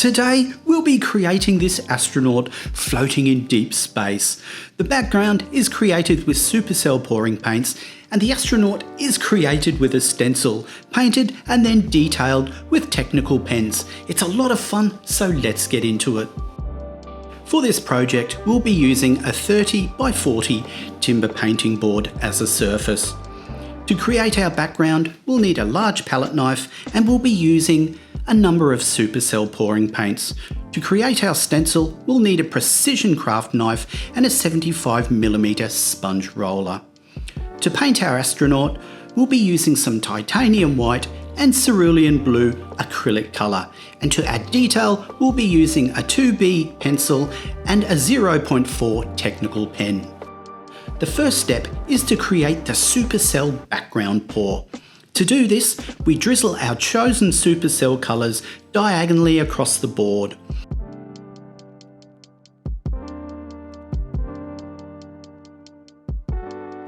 Today, we'll be creating this astronaut floating in deep space. The background is created with SuperCell Pouring Paints, and the astronaut is created with a stencil, painted and then detailed with technical pens. It's a lot of fun, so let's get into it. For this project, we'll be using a 30 by 40 timber painting board as a surface. To create our background, we'll need a large palette knife, and we'll be using a number of SuperCell pouring paints. To create our stencil, we'll need a precision craft knife and a 75mm sponge roller. To paint our astronaut, we'll be using some titanium white and cerulean blue acrylic colour, and to add detail, we'll be using a 2B pencil and a 0.4 technical pen. The first step is to create the SuperCell background pour. To do this, we drizzle our chosen SuperCell colours diagonally across the board.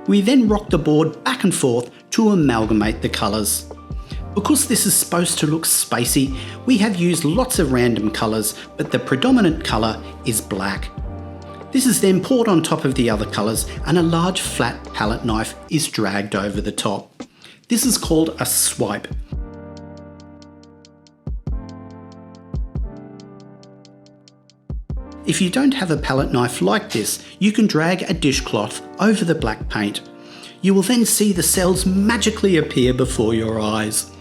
We then rock the board back and forth to amalgamate the colours. Because this is supposed to look spacey, we have used lots of random colours, but the predominant colour is black. This is then poured on top of the other colours, and a large flat palette knife is dragged over the top. This is called a swipe. If you don't have a palette knife like this, you can drag a dishcloth over the black paint. You will then see the cells magically appear before your eyes.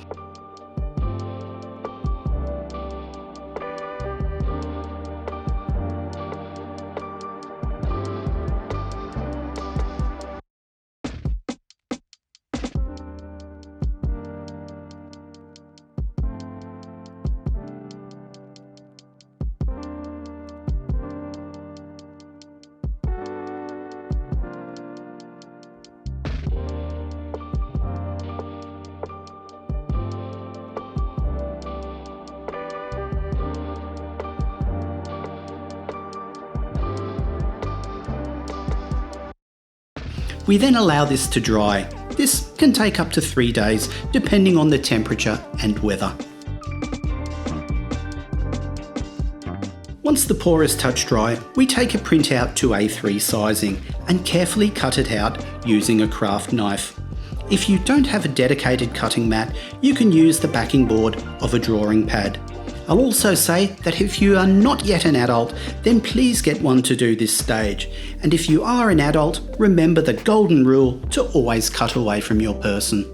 We then allow this to dry. This can take up to 3 days, depending on the temperature and weather. Once the pour is touch dry, we take a printout to A3 sizing and carefully cut it out using a craft knife. If you don't have a dedicated cutting mat, you can use the backing board of a drawing pad. I'll also say that if you are not yet an adult, then please get one to do this stage. And if you are an adult, remember the golden rule to always cut away from your person.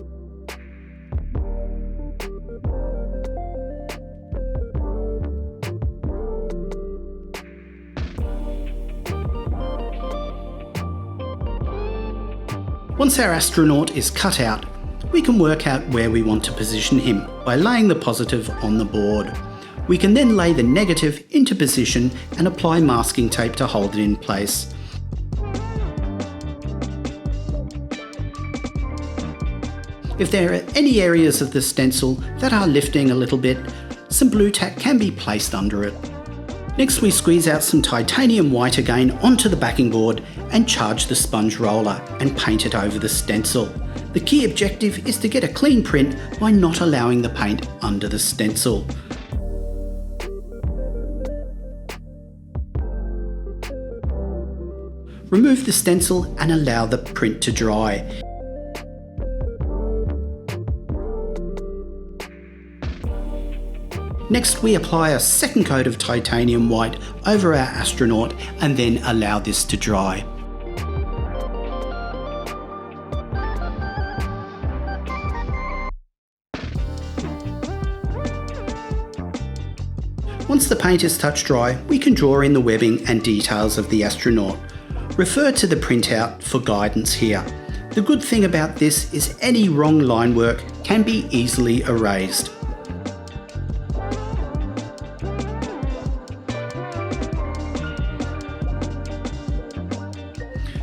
Once our astronaut is cut out, we can work out where we want to position him by laying the positive on the board. We can then lay the negative into position and apply masking tape to hold it in place. If there are any areas of the stencil that are lifting a little bit, some blue tack can be placed under it. Next, we squeeze out some titanium white again onto the backing board and charge the sponge roller and paint it over the stencil. The key objective is to get a clean print by not allowing the paint under the stencil. Remove the stencil and allow the print to dry. Next, we apply a second coat of titanium white over our astronaut and then allow this to dry. Once the paint is touch dry, we can draw in the webbing and details of the astronaut. Refer to the printout for guidance here. The good thing about this is any wrong line work can be easily erased.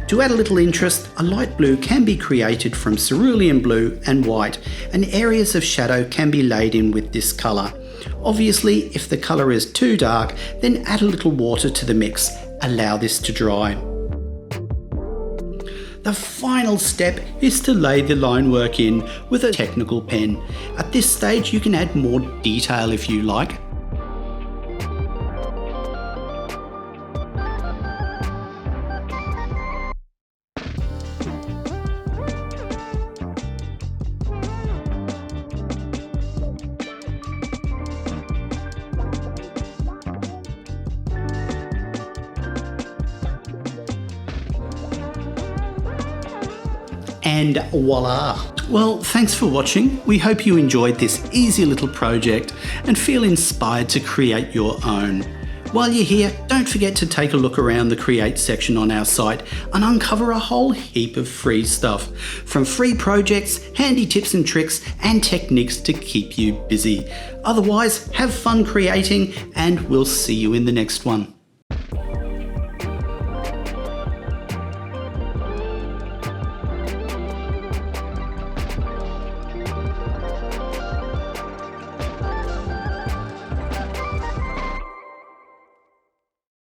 To add a little interest, a light blue can be created from cerulean blue and white, and areas of shadow can be laid in with this colour. Obviously, if the colour is too dark, then add a little water to the mix. Allow this to dry. The final step is to lay the line work in with a technical pen. At this stage you can add more detail if you like. and voila. Well, thanks for watching. We hope you enjoyed this easy little project and feel inspired to create your own. While you're here, don't forget to take a look around the Create section on our site and uncover a whole heap of free stuff, from free projects, handy tips and tricks, and techniques to keep you busy. Otherwise, have fun creating, and we'll see you in the next one.